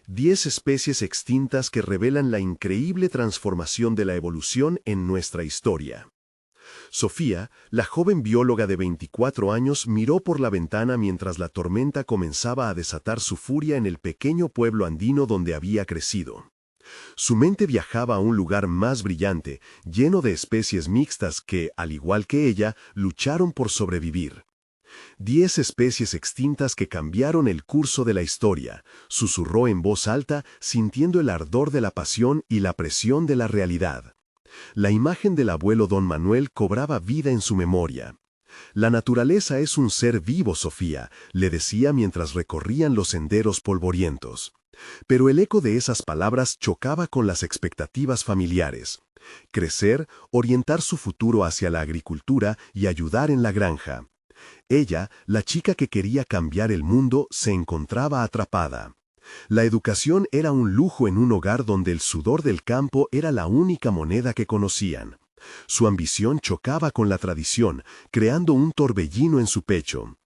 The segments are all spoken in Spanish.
10 especies extintas que revelan la increíble transformación de la evolución en nuestra historia. Sofía, la joven bióloga de 24 años, miró por la ventana mientras la tormenta comenzaba a desatar su furia en el pequeño pueblo andino donde había crecido. Su mente viajaba a un lugar más brillante, lleno de especies mixtas que, al igual que ella, lucharon por sobrevivir. 10 especies extintas que cambiaron el curso de la historia, susurró en voz alta, sintiendo el ardor de la pasión y la presión de la realidad. La imagen del abuelo don Manuel cobraba vida en su memoria. La naturaleza es un ser vivo, Sofía, le decía mientras recorrían los senderos polvorientos. Pero el eco de esas palabras chocaba con las expectativas familiares. Crecer, orientar su futuro hacia la agricultura y ayudar en la granja. Ella, la chica que quería cambiar el mundo, se encontraba atrapada. La educación era un lujo en un hogar donde el sudor del campo era la única moneda que conocían. Su ambición chocaba con la tradición, creando un torbellino en su pecho.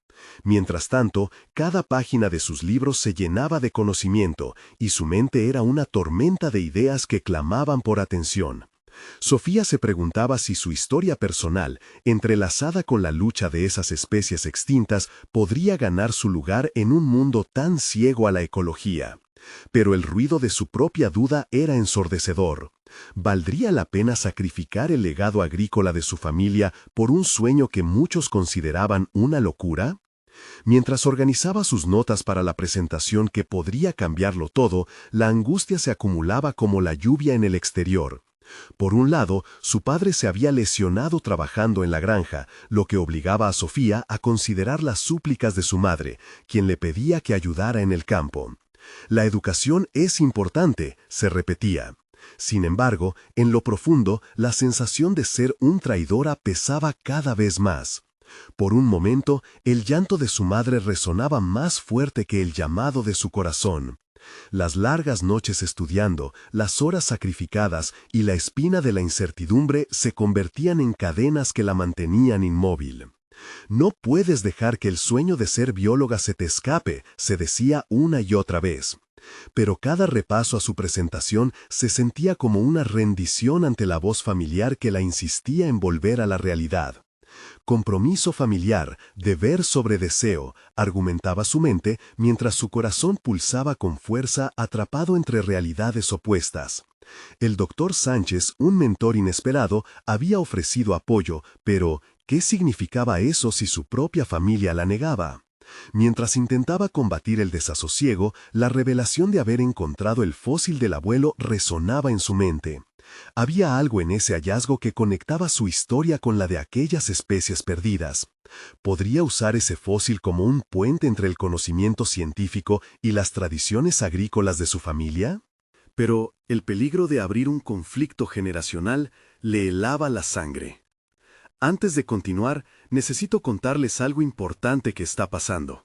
Mientras tanto, cada página de sus libros se llenaba de conocimiento, y su mente era una tormenta de ideas que clamaban por atención. Sofía se preguntaba si su historia personal, entrelazada con la lucha de esas especies extintas, podría ganar su lugar en un mundo tan ciego a la ecología. Pero el ruido de su propia duda era ensordecedor. ¿Valdría la pena sacrificar el legado agrícola de su familia por un sueño que muchos consideraban una locura? Mientras organizaba sus notas para la presentación que podría cambiarlo todo, la angustia se acumulaba como la lluvia en el exterior. Por un lado, su padre se había lesionado trabajando en la granja, lo que obligaba a Sofía a considerar las súplicas de su madre, quien le pedía que ayudara en el campo. La educación es importante, se repetía. Sin embargo, en lo profundo, la sensación de ser un traidora pesaba cada vez más. Por un momento, el llanto de su madre resonaba más fuerte que el llamado de su corazón. Las largas noches estudiando, las horas sacrificadas y la espina de la incertidumbre se convertían en cadenas que la mantenían inmóvil. No puedes dejar que el sueño de ser bióloga se te escape, se decía una y otra vez. Pero cada repaso a su presentación se sentía como una rendición ante la voz familiar que la insistía en volver a la realidad. Compromiso familiar, deber sobre deseo, argumentaba su mente mientras su corazón pulsaba con fuerza atrapado entre realidades opuestas. El doctor Sánchez, un mentor inesperado, había ofrecido apoyo, pero ¿qué significaba eso si su propia familia la negaba? Mientras intentaba combatir el desasosiego, la revelación de haber encontrado el fósil del abuelo resonaba en su mente. Había algo en ese hallazgo que conectaba su historia con la de aquellas especies perdidas. ¿Podría usar ese fósil como un puente entre el conocimiento científico y las tradiciones agrícolas de su familia? Pero el peligro de abrir un conflicto generacional le helaba la sangre. Antes de continuar, necesito contarles algo importante que está pasando.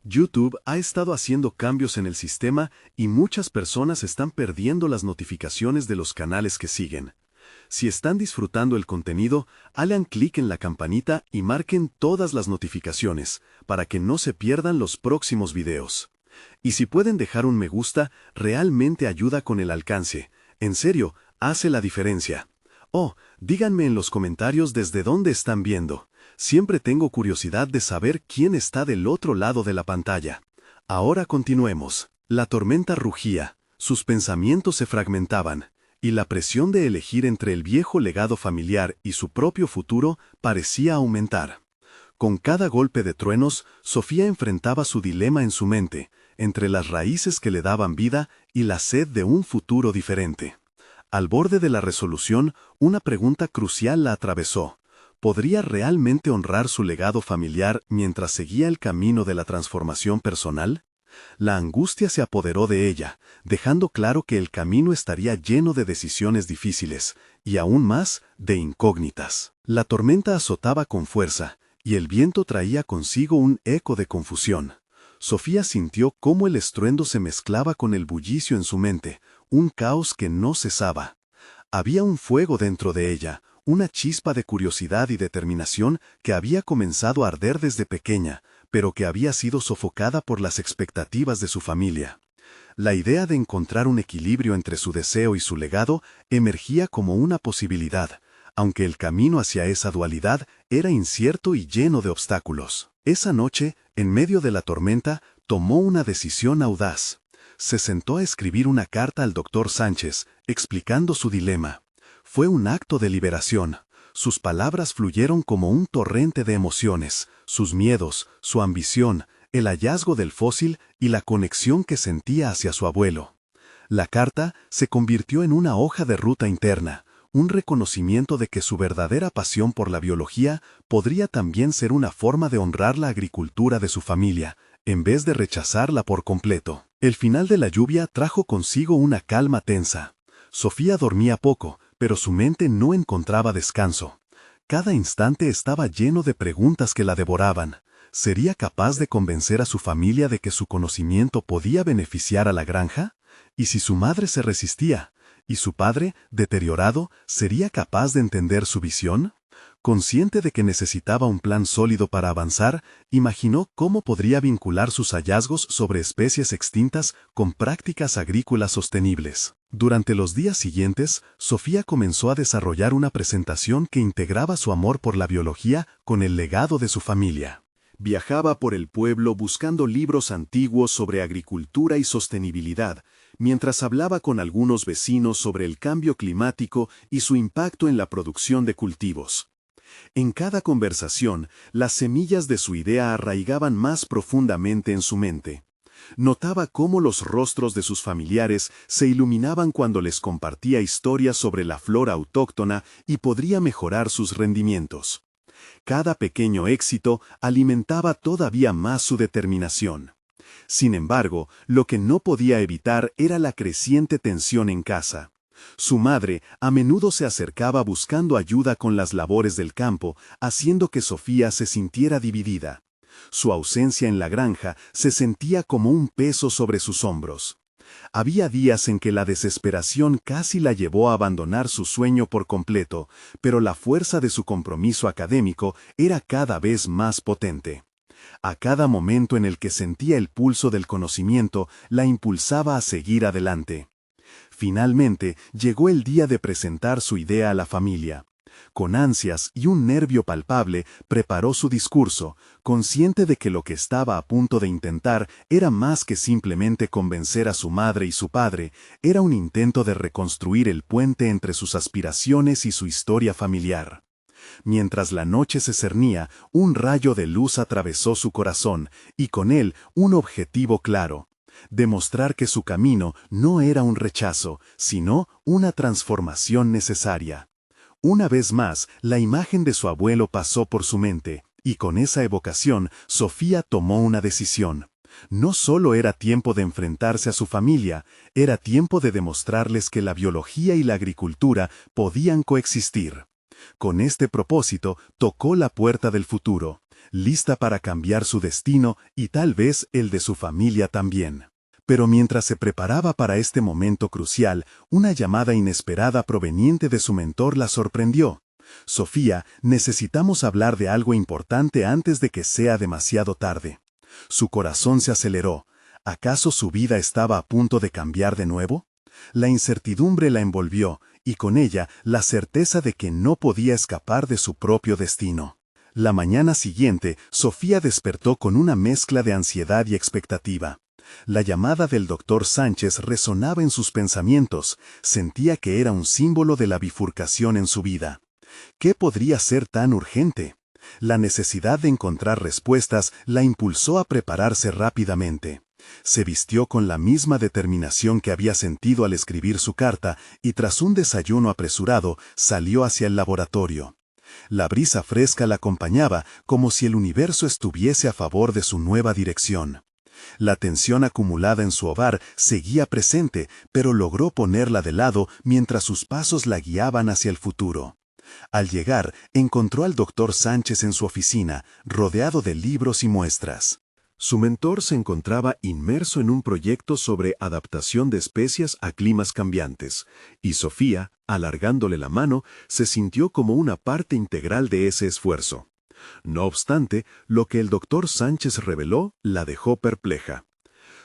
YouTube ha estado haciendo cambios en el sistema y muchas personas están perdiendo las notificaciones de los canales que siguen. Si están disfrutando el contenido, hagan clic en la campanita y marquen todas las notificaciones para que no se pierdan los próximos videos. Y si pueden dejar un me gusta, realmente ayuda con el alcance. En serio, hace la diferencia. Oh, díganme en los comentarios desde dónde están viendo. Siempre tengo curiosidad de saber quién está del otro lado de la pantalla. Ahora continuemos. La tormenta rugía, sus pensamientos se fragmentaban, y la presión de elegir entre el viejo legado familiar y su propio futuro parecía aumentar. Con cada golpe de truenos, Sofía enfrentaba su dilema en su mente, entre las raíces que le daban vida y la sed de un futuro diferente. Al borde de la resolución, una pregunta crucial la atravesó. ¿Podría realmente honrar su legado familiar mientras seguía el camino de la transformación personal? La angustia se apoderó de ella, dejando claro que el camino estaría lleno de decisiones difíciles, y aún más, de incógnitas. La tormenta azotaba con fuerza, y el viento traía consigo un eco de confusión. Sofía sintió cómo el estruendo se mezclaba con el bullicio en su mente, un caos que no cesaba. Había un fuego dentro de ella, una chispa de curiosidad y determinación que había comenzado a arder desde pequeña, pero que había sido sofocada por las expectativas de su familia. La idea de encontrar un equilibrio entre su deseo y su legado emergía como una posibilidad, aunque el camino hacia esa dualidad era incierto y lleno de obstáculos. Esa noche, en medio de la tormenta, tomó una decisión audaz. Se sentó a escribir una carta al doctor Sánchez, explicando su dilema. Fue un acto de liberación. Sus palabras fluyeron como un torrente de emociones, sus miedos, su ambición, el hallazgo del fósil y la conexión que sentía hacia su abuelo. La carta se convirtió en una hoja de ruta interna, un reconocimiento de que su verdadera pasión por la biología podría también ser una forma de honrar la agricultura de su familia, en vez de rechazarla por completo. El final de la lluvia trajo consigo una calma tensa. Sofía dormía poco, pero su mente no encontraba descanso. Cada instante estaba lleno de preguntas que la devoraban. ¿Sería capaz de convencer a su familia de que su conocimiento podía beneficiar a la granja? ¿Y si su madre se resistía? ¿Y su padre, deteriorado, sería capaz de entender su visión? Consciente de que necesitaba un plan sólido para avanzar, imaginó cómo podría vincular sus hallazgos sobre especies extintas con prácticas agrícolas sostenibles. Durante los días siguientes, Sofía comenzó a desarrollar una presentación que integraba su amor por la biología con el legado de su familia. Viajaba por el pueblo buscando libros antiguos sobre agricultura y sostenibilidad, mientras hablaba con algunos vecinos sobre el cambio climático y su impacto en la producción de cultivos. En cada conversación, las semillas de su idea arraigaban más profundamente en su mente. Notaba cómo los rostros de sus familiares se iluminaban cuando les compartía historias sobre la flora autóctona y podría mejorar sus rendimientos. Cada pequeño éxito alimentaba todavía más su determinación. Sin embargo, lo que no podía evitar era la creciente tensión en casa. Su madre a menudo se acercaba buscando ayuda con las labores del campo, haciendo que Sofía se sintiera dividida. Su ausencia en la granja se sentía como un peso sobre sus hombros. Había días en que la desesperación casi la llevó a abandonar su sueño por completo, pero la fuerza de su compromiso académico era cada vez más potente. A cada momento en el que sentía el pulso del conocimiento, la impulsaba a seguir adelante. Finalmente, llegó el día de presentar su idea a la familia. Con ansias y un nervio palpable, preparó su discurso, consciente de que lo que estaba a punto de intentar era más que simplemente convencer a su madre y su padre, era un intento de reconstruir el puente entre sus aspiraciones y su historia familiar. Mientras la noche se cernía, un rayo de luz atravesó su corazón, y con él un objetivo claro: demostrar que su camino no era un rechazo, sino una transformación necesaria. Una vez más, la imagen de su abuelo pasó por su mente, y con esa evocación, Sofía tomó una decisión. No solo era tiempo de enfrentarse a su familia, era tiempo de demostrarles que la biología y la agricultura podían coexistir. Con este propósito, tocó la puerta del futuro, lista para cambiar su destino y tal vez el de su familia también. Pero mientras se preparaba para este momento crucial, una llamada inesperada proveniente de su mentor la sorprendió. «Sofía, necesitamos hablar de algo importante antes de que sea demasiado tarde». Su corazón se aceleró. ¿Acaso su vida estaba a punto de cambiar de nuevo? La incertidumbre la envolvió, y con ella la certeza de que no podía escapar de su propio destino. La mañana siguiente, Sofía despertó con una mezcla de ansiedad y expectativa. La llamada del doctor Sánchez resonaba en sus pensamientos, sentía que era un símbolo de la bifurcación en su vida. ¿Qué podría ser tan urgente? La necesidad de encontrar respuestas la impulsó a prepararse rápidamente. Se vistió con la misma determinación que había sentido al escribir su carta y tras un desayuno apresurado salió hacia el laboratorio. La brisa fresca la acompañaba como si el universo estuviese a favor de su nueva dirección. La tensión acumulada en su hogar seguía presente, pero logró ponerla de lado mientras sus pasos la guiaban hacia el futuro. Al llegar, encontró al doctor Sánchez en su oficina, rodeado de libros y muestras. Su mentor se encontraba inmerso en un proyecto sobre adaptación de especies a climas cambiantes, y Sofía, alargándole la mano, se sintió como una parte integral de ese esfuerzo. No obstante, lo que el doctor Sánchez reveló la dejó perpleja.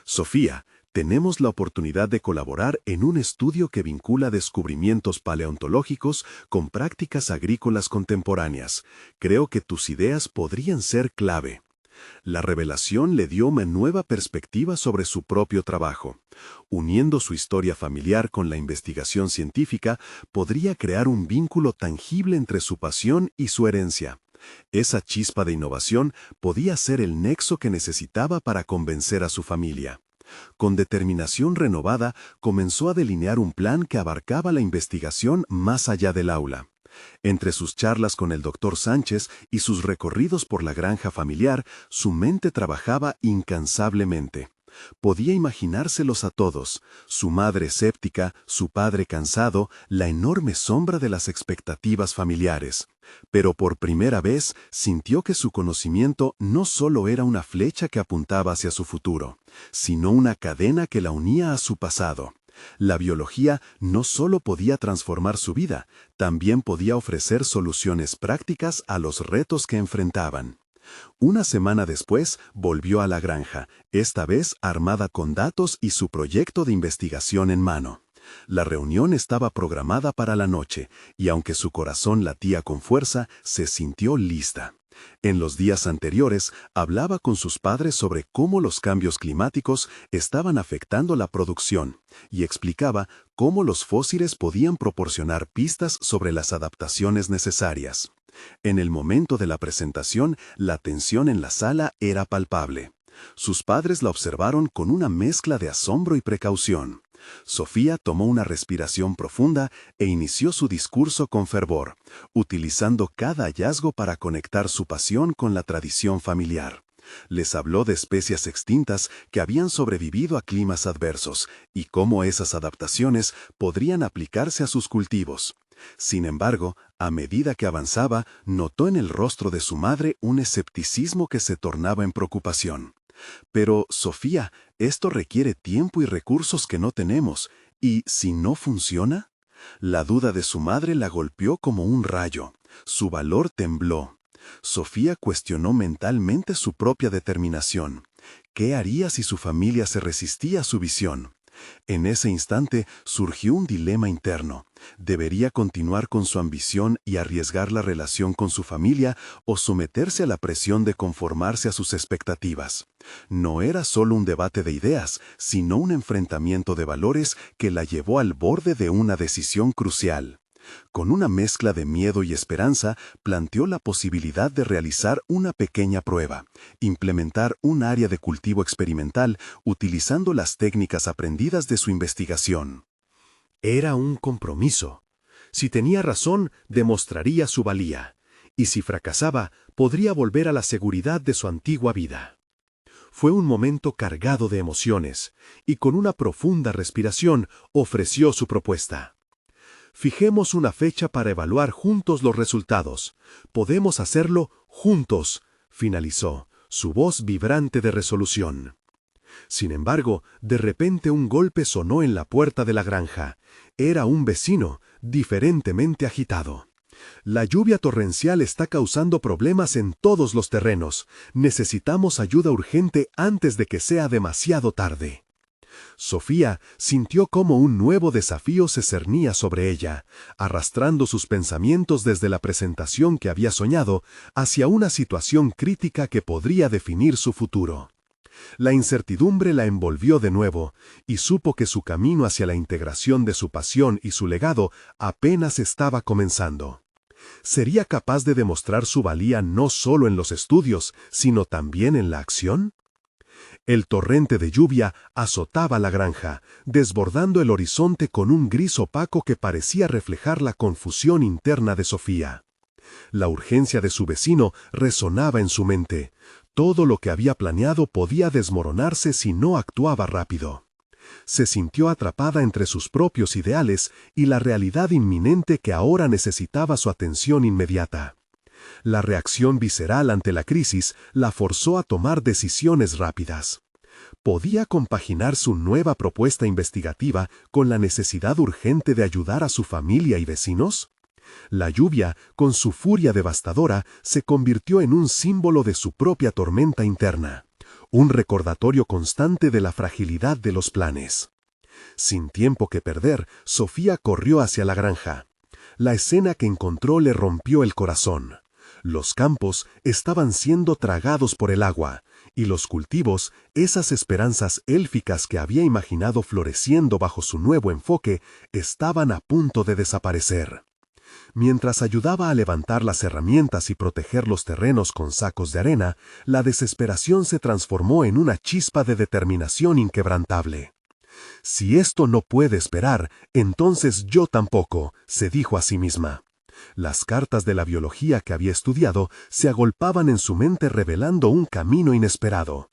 «Sofía, tenemos la oportunidad de colaborar en un estudio que vincula descubrimientos paleontológicos con prácticas agrícolas contemporáneas. Creo que tus ideas podrían ser clave. La revelación le dio una nueva perspectiva sobre su propio trabajo. Uniendo su historia familiar con la investigación científica, podría crear un vínculo tangible entre su pasión y su herencia. Esa chispa de innovación podía ser el nexo que necesitaba para convencer a su familia. Con determinación renovada, comenzó a delinear un plan que abarcaba la investigación más allá del aula. Entre sus charlas con el Dr. Sánchez y sus recorridos por la granja familiar, su mente trabajaba incansablemente. Podía imaginárselos a todos, su madre escéptica, su padre cansado, la enorme sombra de las expectativas familiares. Pero por primera vez sintió que su conocimiento no solo era una flecha que apuntaba hacia su futuro, sino una cadena que la unía a su pasado. La biología no solo podía transformar su vida, también podía ofrecer soluciones prácticas a los retos que enfrentaban. Una semana después, volvió a la granja, esta vez armada con datos y su proyecto de investigación en mano. La reunión estaba programada para la noche, y aunque su corazón latía con fuerza, se sintió lista. En los días anteriores, hablaba con sus padres sobre cómo los cambios climáticos estaban afectando la producción, y explicaba cómo los fósiles podían proporcionar pistas sobre las adaptaciones necesarias. En el momento de la presentación, la tensión en la sala era palpable. Sus padres la observaron con una mezcla de asombro y precaución. Sofía tomó una respiración profunda e inició su discurso con fervor, utilizando cada hallazgo para conectar su pasión con la tradición familiar. Les habló de especies extintas que habían sobrevivido a climas adversos y cómo esas adaptaciones podrían aplicarse a sus cultivos. Sin embargo, a medida que avanzaba, notó en el rostro de su madre un escepticismo que se tornaba en preocupación. Pero, Sofía, esto requiere tiempo y recursos que no tenemos, ¿y si no funciona? La duda de su madre la golpeó como un rayo. Su valor tembló. Sofía cuestionó mentalmente su propia determinación. ¿Qué haría si su familia se resistía a su visión? En ese instante surgió un dilema interno. ¿Debería continuar con su ambición y arriesgar la relación con su familia o someterse a la presión de conformarse a sus expectativas? No era solo un debate de ideas, sino un enfrentamiento de valores que la llevó al borde de una decisión crucial. Con una mezcla de miedo y esperanza, planteó la posibilidad de realizar una pequeña prueba, implementar un área de cultivo experimental utilizando las técnicas aprendidas de su investigación. Era un compromiso. Si tenía razón, demostraría su valía, y si fracasaba, podría volver a la seguridad de su antigua vida. Fue un momento cargado de emociones, y con una profunda respiración ofreció su propuesta. Fijemos una fecha para evaluar juntos los resultados. Podemos hacerlo juntos, finalizó, su voz vibrante de resolución. Sin embargo, de repente un golpe sonó en la puerta de la granja. Era un vecino, diferentemente agitado. La lluvia torrencial está causando problemas en todos los terrenos. Necesitamos ayuda urgente antes de que sea demasiado tarde. Sofía sintió cómo un nuevo desafío se cernía sobre ella, arrastrando sus pensamientos desde la presentación que había soñado hacia una situación crítica que podría definir su futuro. La incertidumbre la envolvió de nuevo, y supo que su camino hacia la integración de su pasión y su legado apenas estaba comenzando. ¿Sería capaz de demostrar su valía no solo en los estudios, sino también en la acción? El torrente de lluvia azotaba la granja, desbordando el horizonte con un gris opaco que parecía reflejar la confusión interna de Sofía. La urgencia de su vecino resonaba en su mente. Todo lo que había planeado podía desmoronarse si no actuaba rápido. Se sintió atrapada entre sus propios ideales y la realidad inminente que ahora necesitaba su atención inmediata. La reacción visceral ante la crisis la forzó a tomar decisiones rápidas. ¿Podía compaginar su nueva propuesta investigativa con la necesidad urgente de ayudar a su familia y vecinos? La lluvia, con su furia devastadora, se convirtió en un símbolo de su propia tormenta interna. un recordatorio constante de la fragilidad de los planes. Sin tiempo que perder, Sofía corrió hacia la granja. La escena que encontró le rompió el corazón. Los campos estaban siendo tragados por el agua, y los cultivos, esas esperanzas élficas que había imaginado floreciendo bajo su nuevo enfoque, estaban a punto de desaparecer. Mientras ayudaba a levantar las herramientas y proteger los terrenos con sacos de arena, la desesperación se transformó en una chispa de determinación inquebrantable. «Si esto no puede esperar, entonces yo tampoco», se dijo a sí misma. Las cartas de la biología que había estudiado se agolpaban en su mente revelando un camino inesperado.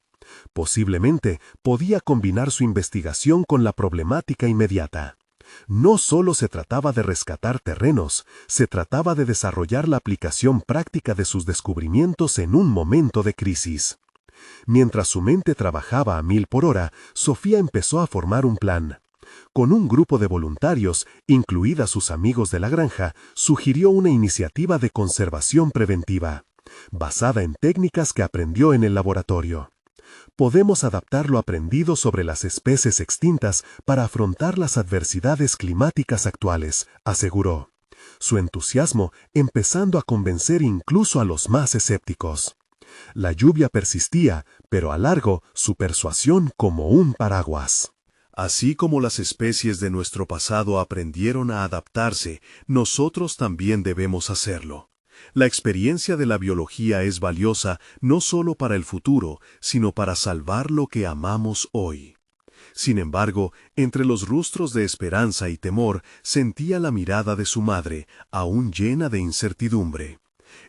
Posiblemente podía combinar su investigación con la problemática inmediata. No solo se trataba de rescatar terrenos, se trataba de desarrollar la aplicación práctica de sus descubrimientos en un momento de crisis. Mientras su mente trabajaba a 1000 por hora, Sofía empezó a formar un plan. Con un grupo de voluntarios, incluidas sus amigos de la granja, sugirió una iniciativa de conservación preventiva, basada en técnicas que aprendió en el laboratorio. Podemos adaptar lo aprendido sobre las especies extintas para afrontar las adversidades climáticas actuales, aseguró. Su entusiasmo empezando a convencer incluso a los más escépticos. La lluvia persistía, pero a largo su persuasión como un paraguas. Así como las especies de nuestro pasado aprendieron a adaptarse, nosotros también debemos hacerlo. La experiencia de la biología es valiosa no solo para el futuro, sino para salvar lo que amamos hoy. Sin embargo, entre los rostros de esperanza y temor, sentía la mirada de su madre, aún llena de incertidumbre.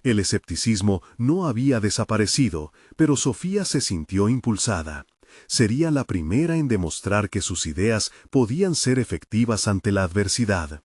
El escepticismo no había desaparecido, pero Sofía se sintió impulsada. Sería la primera en demostrar que sus ideas podían ser efectivas ante la adversidad.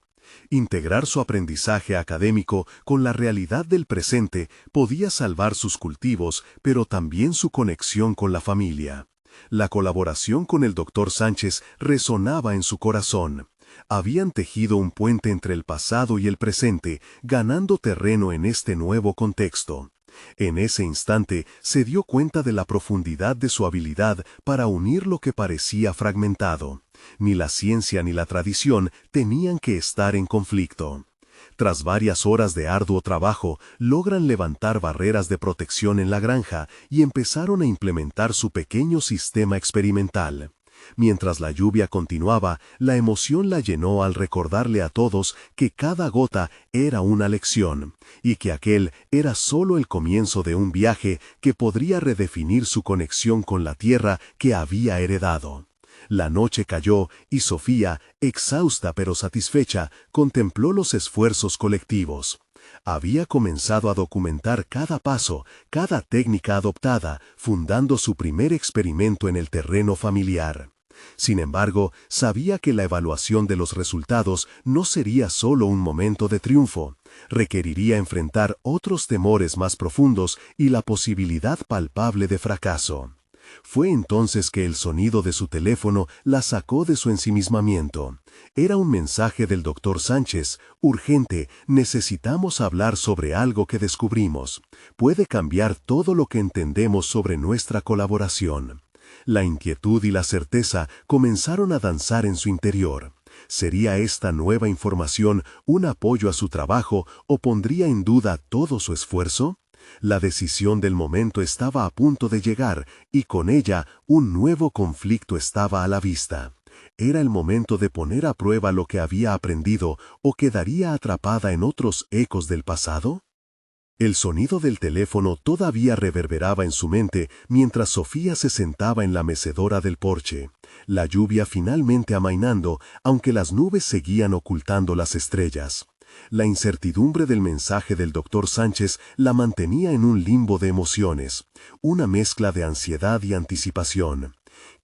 Integrar su aprendizaje académico con la realidad del presente podía salvar sus cultivos, pero también su conexión con la familia. La colaboración con el Dr. Sánchez resonaba en su corazón. Habían tejido un puente entre el pasado y el presente, ganando terreno en este nuevo contexto. En ese instante se dio cuenta de la profundidad de su habilidad para unir lo que parecía fragmentado. Ni la ciencia ni la tradición tenían que estar en conflicto. Tras varias horas de arduo trabajo, logran levantar barreras de protección en la granja y empezaron a implementar su pequeño sistema experimental. Mientras la lluvia continuaba, la emoción la llenó al recordarle a todos que cada gota era una lección, y que aquel era solo el comienzo de un viaje que podría redefinir su conexión con la tierra que había heredado. La noche cayó y Sofía, exhausta pero satisfecha, contempló los esfuerzos colectivos. Había comenzado a documentar cada paso, cada técnica adoptada, fundando su primer experimento en el terreno familiar. Sin embargo, sabía que la evaluación de los resultados no sería solo un momento de triunfo. Requeriría enfrentar otros temores más profundos y la posibilidad palpable de fracaso. Fue entonces que el sonido de su teléfono la sacó de su ensimismamiento. Era un mensaje del Dr. Sánchez: urgente, necesitamos hablar sobre algo que descubrimos. Puede cambiar todo lo que entendemos sobre nuestra colaboración. La inquietud y la certeza comenzaron a danzar en su interior. ¿Sería esta nueva información un apoyo a su trabajo o pondría en duda todo su esfuerzo? La decisión del momento estaba a punto de llegar, y con ella un nuevo conflicto estaba a la vista. ¿Era el momento de poner a prueba lo que había aprendido o quedaría atrapada en otros ecos del pasado? El sonido del teléfono todavía reverberaba en su mente mientras Sofía se sentaba en la mecedora del porche, la lluvia finalmente amainando, aunque las nubes seguían ocultando las estrellas. La incertidumbre del mensaje del Dr. Sánchez la mantenía en un limbo de emociones, una mezcla de ansiedad y anticipación.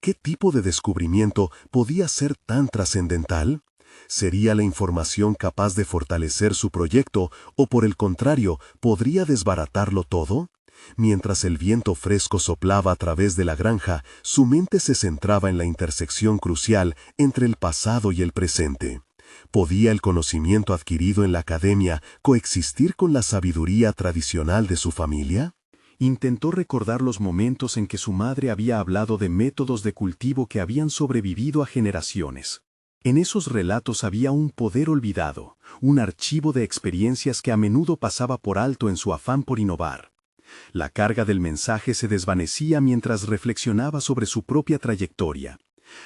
¿Qué tipo de descubrimiento podía ser tan trascendental? ¿Sería la información capaz de fortalecer su proyecto o, por el contrario, podría desbaratarlo todo? Mientras el viento fresco soplaba a través de la granja, su mente se centraba en la intersección crucial entre el pasado y el presente. ¿Podía el conocimiento adquirido en la academia coexistir con la sabiduría tradicional de su familia? Intentó recordar los momentos en que su madre había hablado de métodos de cultivo que habían sobrevivido a generaciones. En esos relatos había un poder olvidado, un archivo de experiencias que a menudo pasaba por alto en su afán por innovar. La carga del mensaje se desvanecía mientras reflexionaba sobre su propia trayectoria.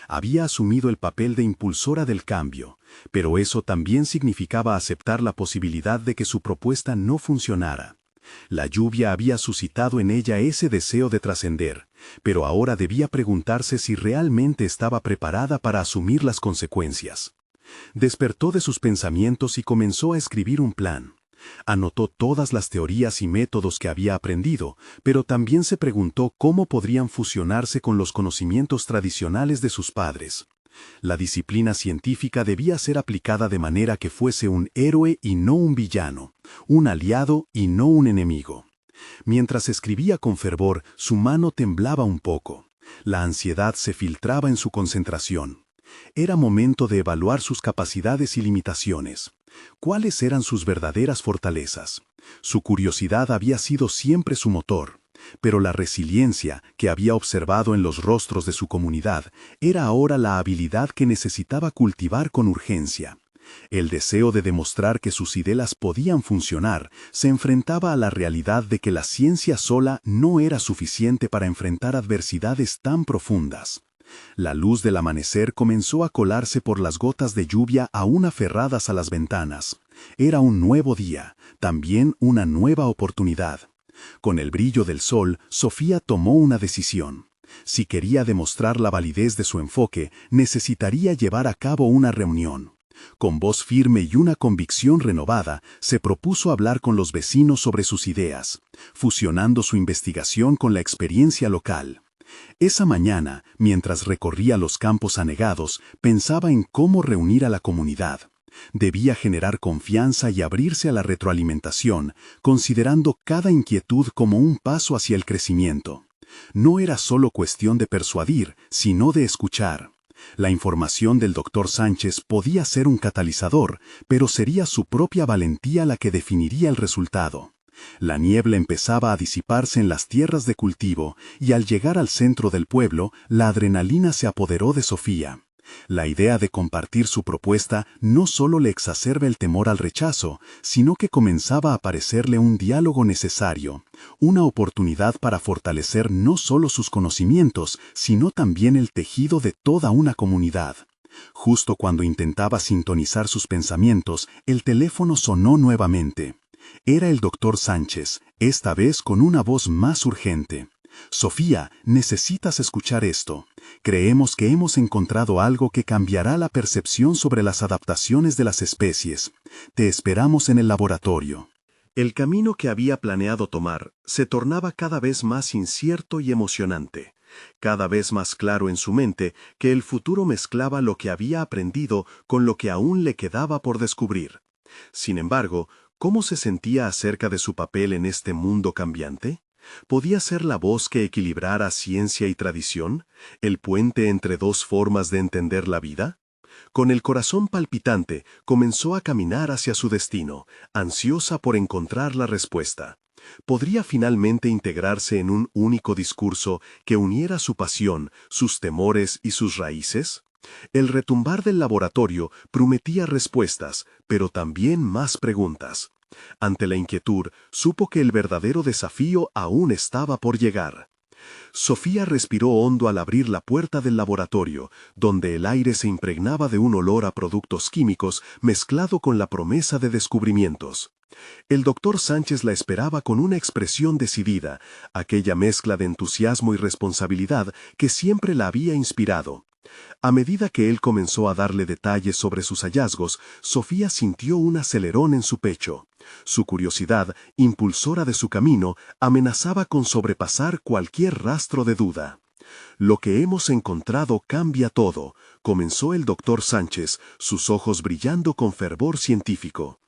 Había asumido el papel de impulsora del cambio, pero eso también significaba aceptar la posibilidad de que su propuesta no funcionara. La lluvia había suscitado en ella ese deseo de trascender, pero ahora debía preguntarse si realmente estaba preparada para asumir las consecuencias. Despertó de sus pensamientos y comenzó a escribir un plan. Anotó todas las teorías y métodos que había aprendido, pero también se preguntó cómo podrían fusionarse con los conocimientos tradicionales de sus padres. La disciplina científica debía ser aplicada de manera que fuese un héroe y no un villano, un aliado y no un enemigo. Mientras escribía con fervor, su mano temblaba un poco. La ansiedad se filtraba en su concentración. Era momento de evaluar sus capacidades y limitaciones. ¿Cuáles eran sus verdaderas fortalezas? Su curiosidad había sido siempre su motor, pero la resiliencia que había observado en los rostros de su comunidad era ahora la habilidad que necesitaba cultivar con urgencia. El deseo de demostrar que sus ideas podían funcionar se enfrentaba a la realidad de que la ciencia sola no era suficiente para enfrentar adversidades tan profundas. La luz del amanecer comenzó a colarse por las gotas de lluvia aún aferradas a las ventanas. Era un nuevo día, también una nueva oportunidad. Con el brillo del sol, Sofía tomó una decisión. Si quería demostrar la validez de su enfoque, necesitaría llevar a cabo una reunión. Con voz firme y una convicción renovada, se propuso hablar con los vecinos sobre sus ideas, fusionando su investigación con la experiencia local. Esa mañana, mientras recorría los campos anegados, pensaba en cómo reunir a la comunidad. Debía generar confianza y abrirse a la retroalimentación, considerando cada inquietud como un paso hacia el crecimiento. No era solo cuestión de persuadir, sino de escuchar. La información del Dr. Sánchez podía ser un catalizador, pero sería su propia valentía la que definiría el resultado. La niebla empezaba a disiparse en las tierras de cultivo, y al llegar al centro del pueblo, la adrenalina se apoderó de Sofía. La idea de compartir su propuesta no solo le exacerba el temor al rechazo, sino que comenzaba a parecerle un diálogo necesario, una oportunidad para fortalecer no solo sus conocimientos, sino también el tejido de toda una comunidad. Justo cuando intentaba sintonizar sus pensamientos, el teléfono sonó nuevamente. Era el Dr. Sánchez, esta vez con una voz más urgente. «Sofía, necesitas escuchar esto. Creemos que hemos encontrado algo que cambiará la percepción sobre las adaptaciones de las especies. Te esperamos en el laboratorio». El camino que había planeado tomar se tornaba cada vez más incierto y emocionante. Cada vez más claro en su mente que el futuro mezclaba lo que había aprendido con lo que aún le quedaba por descubrir. Sin embargo, ¿cómo se sentía acerca de su papel en este mundo cambiante? ¿Podía ser la voz que equilibrara ciencia y tradición? ¿El puente entre dos formas de entender la vida? Con el corazón palpitante, comenzó a caminar hacia su destino, ansiosa por encontrar la respuesta. ¿Podría finalmente integrarse en un único discurso que uniera su pasión, sus temores y sus raíces? El retumbar del laboratorio prometía respuestas, pero también más preguntas. Ante la inquietud, supo que el verdadero desafío aún estaba por llegar. Sofía respiró hondo al abrir la puerta del laboratorio, donde el aire se impregnaba de un olor a productos químicos mezclado con la promesa de descubrimientos. El Dr. Sánchez la esperaba con una expresión decidida, aquella mezcla de entusiasmo y responsabilidad que siempre la había inspirado. A medida que él comenzó a darle detalles sobre sus hallazgos, Sofía sintió un acelerón en su pecho. Su curiosidad, impulsora de su camino, amenazaba con sobrepasar cualquier rastro de duda. «Lo que hemos encontrado cambia todo», comenzó el Dr. Sánchez, sus ojos brillando con fervor científico.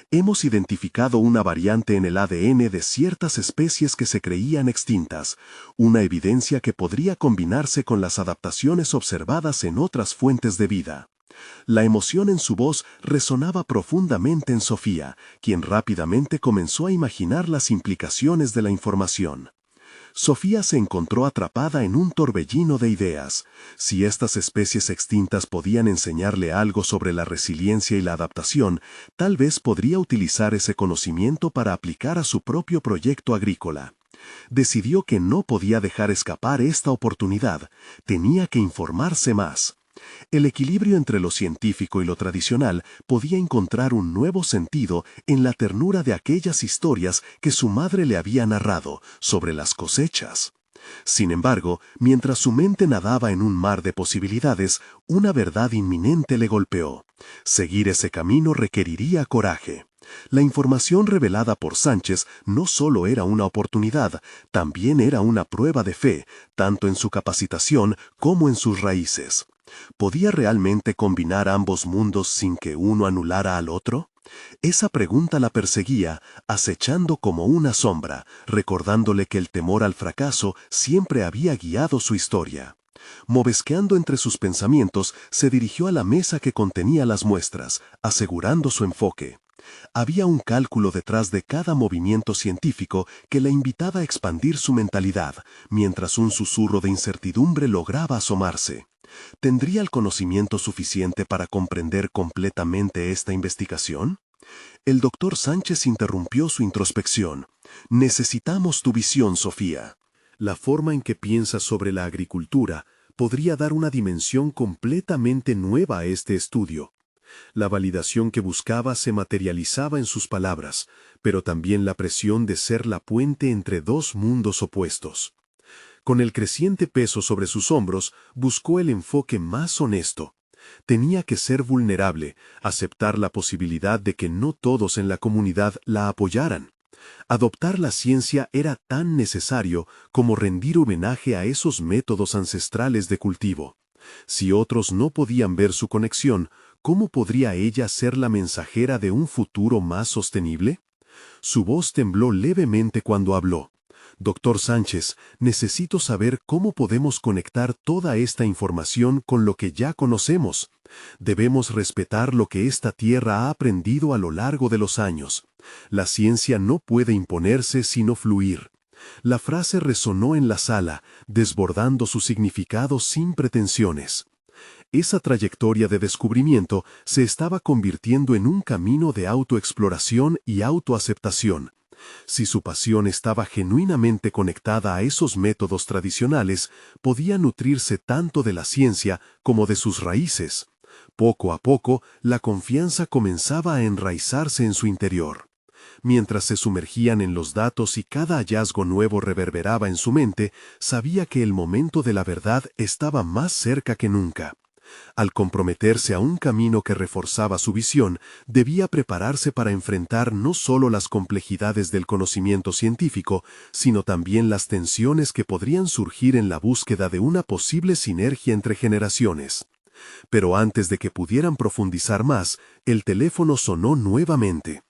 «Hemos identificado una variante en el ADN de ciertas especies que se creían extintas, una evidencia que podría combinarse con las adaptaciones observadas en otras fuentes de vida». La emoción en su voz resonaba profundamente en Sofía, quien rápidamente comenzó a imaginar las implicaciones de la información. Sofía se encontró atrapada en un torbellino de ideas. Si estas especies extintas podían enseñarle algo sobre la resiliencia y la adaptación, tal vez podría utilizar ese conocimiento para aplicar a su propio proyecto agrícola. Decidió que no podía dejar escapar esta oportunidad, tenía que informarse más. El equilibrio entre lo científico y lo tradicional podía encontrar un nuevo sentido en la ternura de aquellas historias que su madre le había narrado sobre las cosechas. Sin embargo, mientras su mente nadaba en un mar de posibilidades, una verdad inminente le golpeó. Seguir ese camino requeriría coraje. La información revelada por Sánchez no solo era una oportunidad, también era una prueba de fe, tanto en su capacitación como en sus raíces. ¿Podía realmente combinar ambos mundos sin que uno anulara al otro? Esa pregunta la perseguía, acechando como una sombra, recordándole que el temor al fracaso siempre había guiado su historia. Movesqueando entre sus pensamientos, se dirigió a la mesa que contenía las muestras, asegurando su enfoque. Había un cálculo detrás de cada movimiento científico que la invitaba a expandir su mentalidad, mientras un susurro de incertidumbre lograba asomarse. ¿Tendría el conocimiento suficiente para comprender completamente esta investigación? El doctor Sánchez interrumpió su introspección. Necesitamos tu visión, Sofía. La forma en que piensas sobre la agricultura podría dar una dimensión completamente nueva a este estudio. La validación que buscaba se materializaba en sus palabras, pero también la presión de ser la puente entre dos mundos opuestos. Con el creciente peso sobre sus hombros, buscó el enfoque más honesto. Tenía que ser vulnerable, aceptar la posibilidad de que no todos en la comunidad la apoyaran. Adoptar la ciencia era tan necesario como rendir homenaje a esos métodos ancestrales de cultivo. Si otros no podían ver su conexión, ¿cómo podría ella ser la mensajera de un futuro más sostenible? Su voz tembló levemente cuando habló. Doctor Sánchez, necesito saber cómo podemos conectar toda esta información con lo que ya conocemos. Debemos respetar lo que esta tierra ha aprendido a lo largo de los años. La ciencia no puede imponerse sino fluir. La frase resonó en la sala, desbordando su significado sin pretensiones. Esa trayectoria de descubrimiento se estaba convirtiendo en un camino de autoexploración y autoaceptación. Si su pasión estaba genuinamente conectada a esos métodos tradicionales, podía nutrirse tanto de la ciencia como de sus raíces. Poco a poco, la confianza comenzaba a enraizarse en su interior. Mientras se sumergían en los datos y cada hallazgo nuevo reverberaba en su mente, sabía que el momento de la verdad estaba más cerca que nunca. Al comprometerse a un camino que reforzaba su visión, debía prepararse para enfrentar no solo las complejidades del conocimiento científico, sino también las tensiones que podrían surgir en la búsqueda de una posible sinergia entre generaciones. Pero antes de que pudieran profundizar más, el teléfono sonó nuevamente.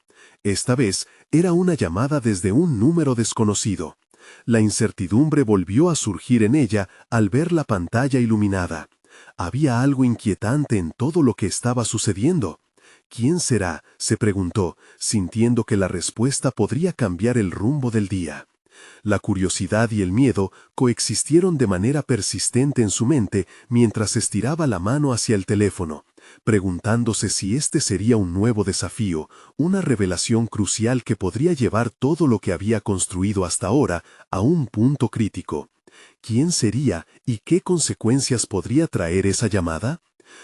Esta vez era una llamada desde un número desconocido. La incertidumbre volvió a surgir en ella al ver la pantalla iluminada. Había algo inquietante en todo lo que estaba sucediendo. ¿Quién será?, se preguntó, sintiendo que la respuesta podría cambiar el rumbo del día. La curiosidad y el miedo coexistieron de manera persistente en su mente mientras estiraba la mano hacia el teléfono, preguntándose si este sería un nuevo desafío, una revelación crucial que podría llevar todo lo que había construido hasta ahora a un punto crítico. ¿Quién sería y qué consecuencias podría traer esa llamada?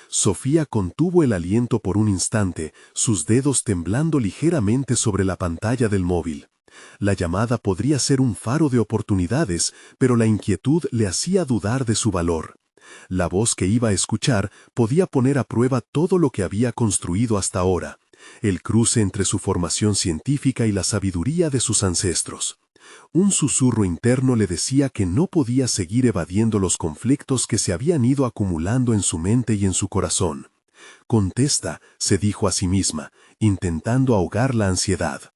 Sofía contuvo el aliento por un instante, sus dedos temblando ligeramente sobre la pantalla del móvil. La llamada podría ser un faro de oportunidades, pero la inquietud le hacía dudar de su valor. La voz que iba a escuchar podía poner a prueba todo lo que había construido hasta ahora, el cruce entre su formación científica y la sabiduría de sus ancestros. Un susurro interno le decía que no podía seguir evadiendo los conflictos que se habían ido acumulando en su mente y en su corazón. «Contesta», se dijo a sí misma, intentando ahogar la ansiedad.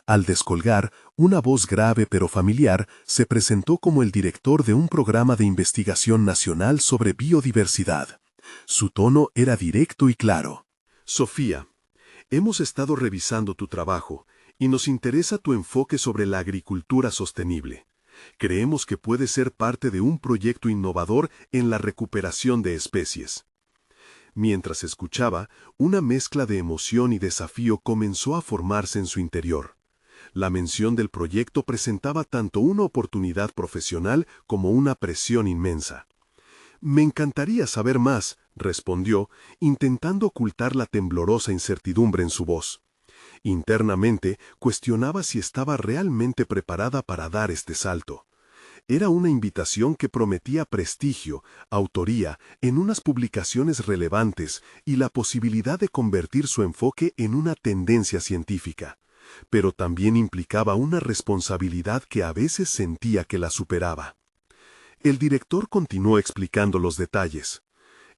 Al descolgar, una voz grave pero familiar se presentó como el director de un programa de investigación nacional sobre biodiversidad. Su tono era directo y claro. «Sofía, hemos estado revisando tu trabajo y nos interesa tu enfoque sobre la agricultura sostenible. Creemos que puede ser parte de un proyecto innovador en la recuperación de especies. Mientras escuchaba, una mezcla de emoción y desafío comenzó a formarse en su interior. La mención del proyecto presentaba tanto una oportunidad profesional como una presión inmensa. «Me encantaría saber más», respondió, intentando ocultar la temblorosa incertidumbre en su voz. Internamente, cuestionaba si estaba realmente preparada para dar este salto. Era una invitación que prometía prestigio, autoría en unas publicaciones relevantes y la posibilidad de convertir su enfoque en una tendencia científica. Pero también implicaba una responsabilidad que a veces sentía que la superaba. El director continuó explicando los detalles.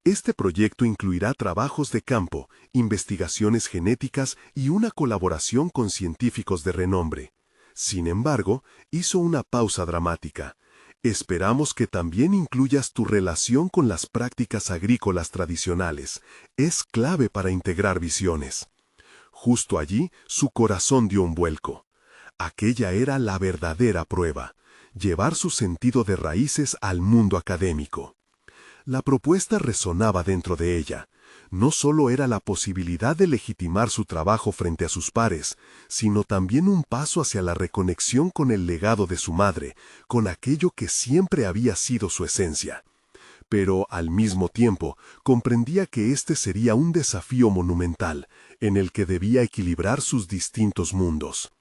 Este proyecto incluirá trabajos de campo, investigaciones genéticas y una colaboración con científicos de renombre. Sin embargo, hizo una pausa dramática. Esperamos que también incluyas tu relación con las prácticas agrícolas tradicionales. Es clave para integrar visiones. Justo allí, su corazón dio un vuelco. Aquella era la verdadera prueba: llevar su sentido de raíces al mundo académico. La propuesta resonaba dentro de ella. No solo era la posibilidad de legitimar su trabajo frente a sus pares, sino también un paso hacia la reconexión con el legado de su madre, con aquello que siempre había sido su esencia. Pero, al mismo tiempo, comprendía que este sería un desafío monumental, en el que debía equilibrar sus distintos mundos.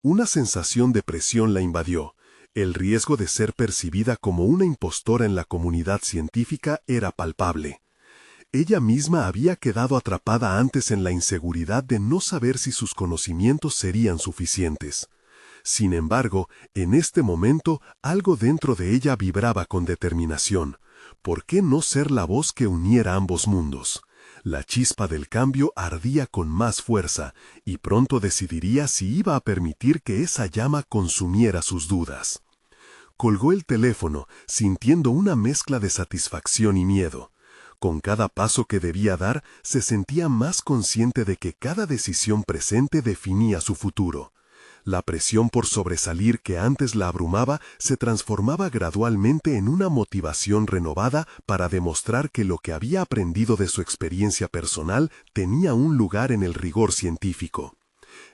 Una sensación de presión la invadió. El riesgo de ser percibida como una impostora en la comunidad científica era palpable. Ella misma había quedado atrapada antes en la inseguridad de no saber si sus conocimientos serían suficientes. Sin embargo, en este momento, algo dentro de ella vibraba con determinación. ¿Por qué no ser la voz que uniera ambos mundos? La chispa del cambio ardía con más fuerza, y pronto decidiría si iba a permitir que esa llama consumiera sus dudas. Colgó el teléfono, sintiendo una mezcla de satisfacción y miedo. Con cada paso que debía dar, se sentía más consciente de que cada decisión presente definía su futuro. La presión por sobresalir que antes la abrumaba se transformaba gradualmente en una motivación renovada para demostrar que lo que había aprendido de su experiencia personal tenía un lugar en el rigor científico.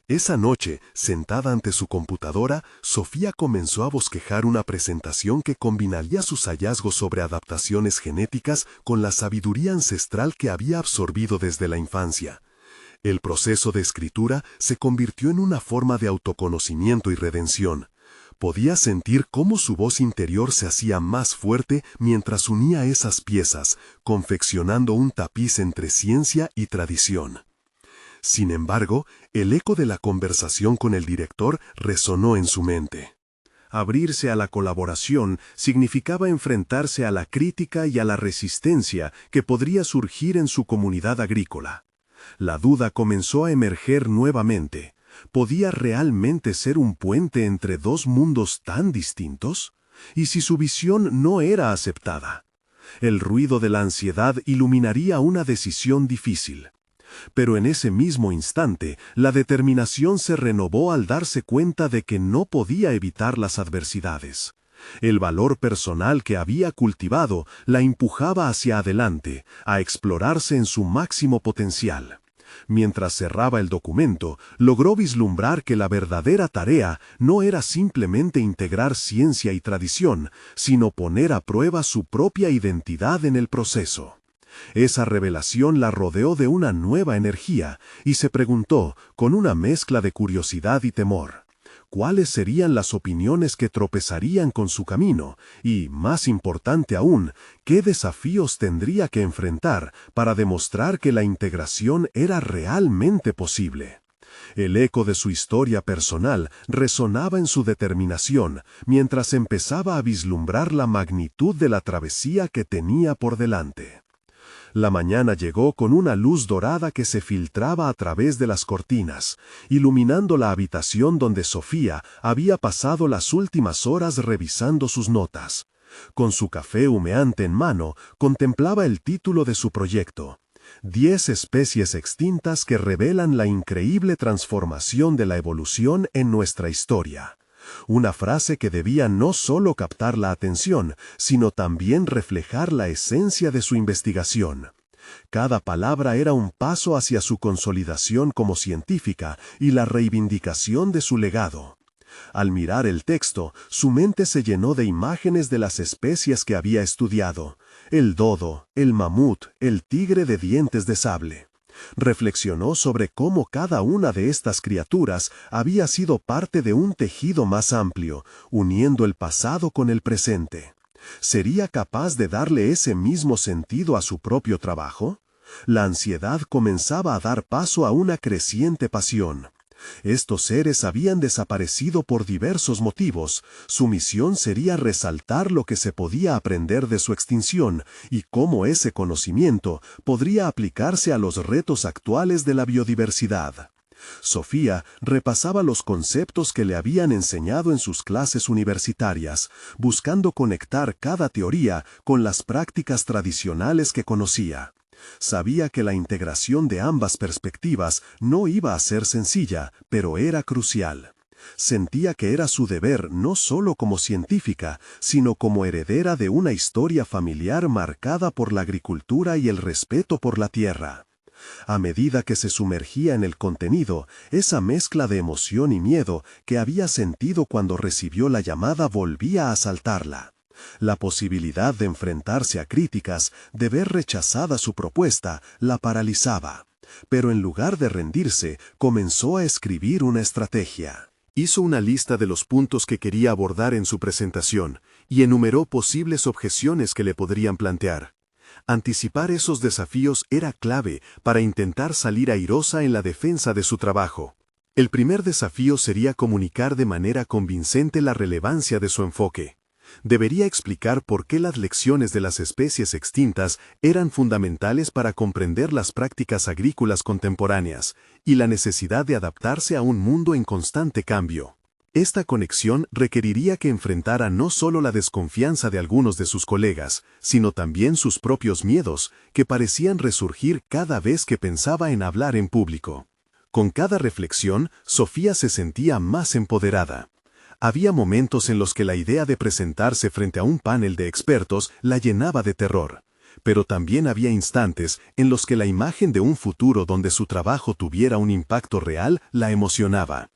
Esa noche, sentada ante su computadora, Sofía comenzó a bosquejar una presentación que combinaría sus hallazgos sobre adaptaciones genéticas con la sabiduría ancestral que había absorbido desde la infancia. El proceso de escritura se convirtió en una forma de autoconocimiento y redención. Podía sentir cómo su voz interior se hacía más fuerte mientras unía esas piezas, confeccionando un tapiz entre ciencia y tradición. Sin embargo, el eco de la conversación con el director resonó en su mente. Abrirse a la colaboración significaba enfrentarse a la crítica y a la resistencia que podría surgir en su comunidad agrícola. La duda comenzó a emerger nuevamente. ¿Podía realmente ser un puente entre dos mundos tan distintos? ¿Y si su visión no era aceptada? El ruido de la ansiedad iluminaría una decisión difícil. Pero en ese mismo instante, la determinación se renovó al darse cuenta de que no podía evitar las adversidades. El valor personal que había cultivado la empujaba hacia adelante, a explorarse en su máximo potencial. Mientras cerraba el documento, logró vislumbrar que la verdadera tarea no era simplemente integrar ciencia y tradición, sino poner a prueba su propia identidad en el proceso. Esa revelación la rodeó de una nueva energía y se preguntó, con una mezcla de curiosidad y temor, ¿cuáles serían las opiniones que tropezarían con su camino? Y, más importante aún, ¿qué desafíos tendría que enfrentar para demostrar que la integración era realmente posible? El eco de su historia personal resonaba en su determinación, mientras empezaba a vislumbrar la magnitud de la travesía que tenía por delante. La mañana llegó con una luz dorada que se filtraba a través de las cortinas, iluminando la habitación donde Sofía había pasado las últimas horas revisando sus notas. Con su café humeante en mano, contemplaba el título de su proyecto: 10 especies extintas que revelan la increíble transformación de la evolución en nuestra historia. Una frase que debía no solo captar la atención, sino también reflejar la esencia de su investigación. Cada palabra era un paso hacia su consolidación como científica y la reivindicación de su legado. Al mirar el texto, su mente se llenó de imágenes de las especies que había estudiado: el dodo, el mamut, el tigre de dientes de sable. Reflexionó sobre cómo cada una de estas criaturas había sido parte de un tejido más amplio, uniendo el pasado con el presente. ¿Sería capaz de darle ese mismo sentido a su propio trabajo? La ansiedad comenzaba a dar paso a una creciente pasión. Estos seres habían desaparecido por diversos motivos. Su misión sería resaltar lo que se podía aprender de su extinción y cómo ese conocimiento podría aplicarse a los retos actuales de la biodiversidad. Sofía repasaba los conceptos que le habían enseñado en sus clases universitarias, buscando conectar cada teoría con las prácticas tradicionales que conocía. Sabía que la integración de ambas perspectivas no iba a ser sencilla, pero era crucial. Sentía que era su deber no solo como científica, sino como heredera de una historia familiar marcada por la agricultura y el respeto por la tierra. A medida que se sumergía en el contenido, esa mezcla de emoción y miedo que había sentido cuando recibió la llamada volvía a asaltarla. La posibilidad de enfrentarse a críticas, de ver rechazada su propuesta, la paralizaba. Pero en lugar de rendirse, comenzó a escribir una estrategia. Hizo una lista de los puntos que quería abordar en su presentación y enumeró posibles objeciones que le podrían plantear. Anticipar esos desafíos era clave para intentar salir airosa en la defensa de su trabajo. El primer desafío sería comunicar de manera convincente la relevancia de su enfoque. Debería explicar por qué las lecciones de las especies extintas eran fundamentales para comprender las prácticas agrícolas contemporáneas y la necesidad de adaptarse a un mundo en constante cambio. Esta conexión requeriría que enfrentara no solo la desconfianza de algunos de sus colegas, sino también sus propios miedos, que parecían resurgir cada vez que pensaba en hablar en público. Con cada reflexión, Sofía se sentía más empoderada. Había momentos en los que la idea de presentarse frente a un panel de expertos la llenaba de terror, pero también había instantes en los que la imagen de un futuro donde su trabajo tuviera un impacto real la emocionaba.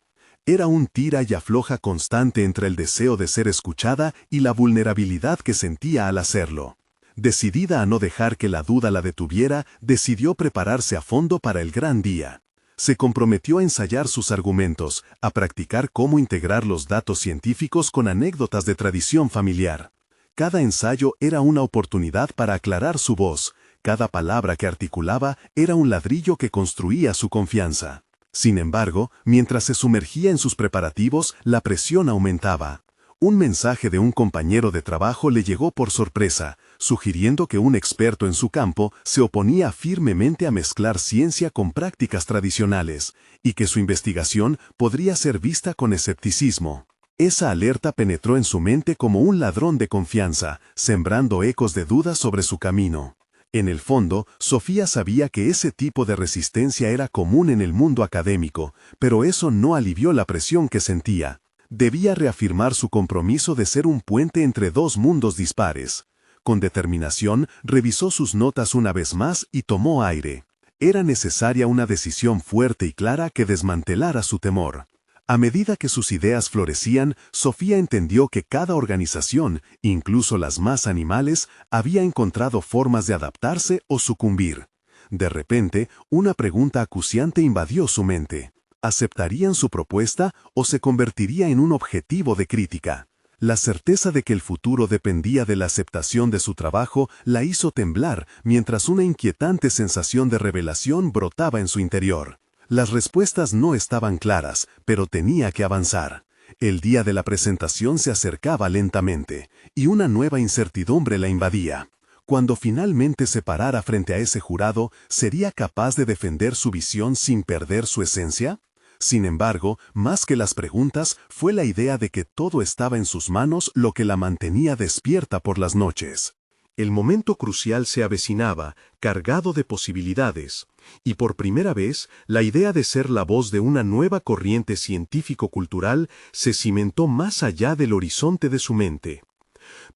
Era un tira y afloja constante entre el deseo de ser escuchada y la vulnerabilidad que sentía al hacerlo. Decidida a no dejar que la duda la detuviera, decidió prepararse a fondo para el gran día. Se comprometió a ensayar sus argumentos, a practicar cómo integrar los datos científicos con anécdotas de tradición familiar. Cada ensayo era una oportunidad para aclarar su voz, cada palabra que articulaba era un ladrillo que construía su confianza. Sin embargo, mientras se sumergía en sus preparativos, la presión aumentaba. Un mensaje de un compañero de trabajo le llegó por sorpresa, sugiriendo que un experto en su campo se oponía firmemente a mezclar ciencia con prácticas tradicionales, y que su investigación podría ser vista con escepticismo. Esa alerta penetró en su mente como un ladrón de confianza, sembrando ecos de dudas sobre su camino. En el fondo, Sofía sabía que ese tipo de resistencia era común en el mundo académico, pero eso no alivió la presión que sentía. Debía reafirmar su compromiso de ser un puente entre dos mundos dispares. Con determinación, revisó sus notas una vez más y tomó aire. Era necesaria una decisión fuerte y clara que desmantelara su temor. A medida que sus ideas florecían, Sofía entendió que cada organización, incluso las más animales, había encontrado formas de adaptarse o sucumbir. De repente, una pregunta acuciante invadió su mente. ¿Aceptarían su propuesta o se convertiría en un objetivo de crítica? La certeza de que el futuro dependía de la aceptación de su trabajo la hizo temblar, mientras una inquietante sensación de revelación brotaba en su interior. Las respuestas no estaban claras, pero tenía que avanzar. El día de la presentación se acercaba lentamente, y una nueva incertidumbre la invadía. Cuando finalmente se parara frente a ese jurado, ¿sería capaz de defender su visión sin perder su esencia? Sin embargo, más que las preguntas, fue la idea de que todo estaba en sus manos lo que la mantenía despierta por las noches. El momento crucial se avecinaba, cargado de posibilidades, y por primera vez la idea de ser la voz de una nueva corriente científico-cultural se cimentó más allá del horizonte de su mente.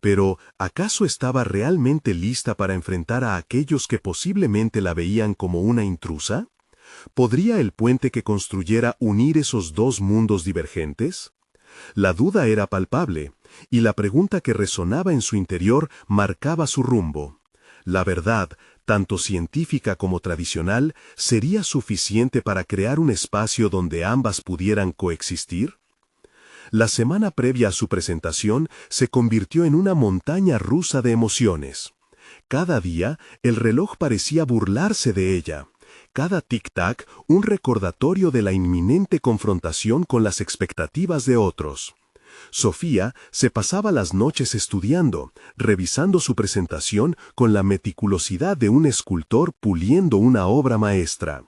Pero, ¿acaso estaba realmente lista para enfrentar a aquellos que posiblemente la veían como una intrusa? ¿Podría el puente que construyera unir esos dos mundos divergentes? La duda era palpable, y la pregunta que resonaba en su interior marcaba su rumbo. ¿La verdad, tanto científica como tradicional, sería suficiente para crear un espacio donde ambas pudieran coexistir? La semana previa a su presentación se convirtió en una montaña rusa de emociones. Cada día, el reloj parecía burlarse de ella. Cada tic-tac, un recordatorio de la inminente confrontación con las expectativas de otros. Sofía se pasaba las noches estudiando, revisando su presentación con la meticulosidad de un escultor puliendo una obra maestra.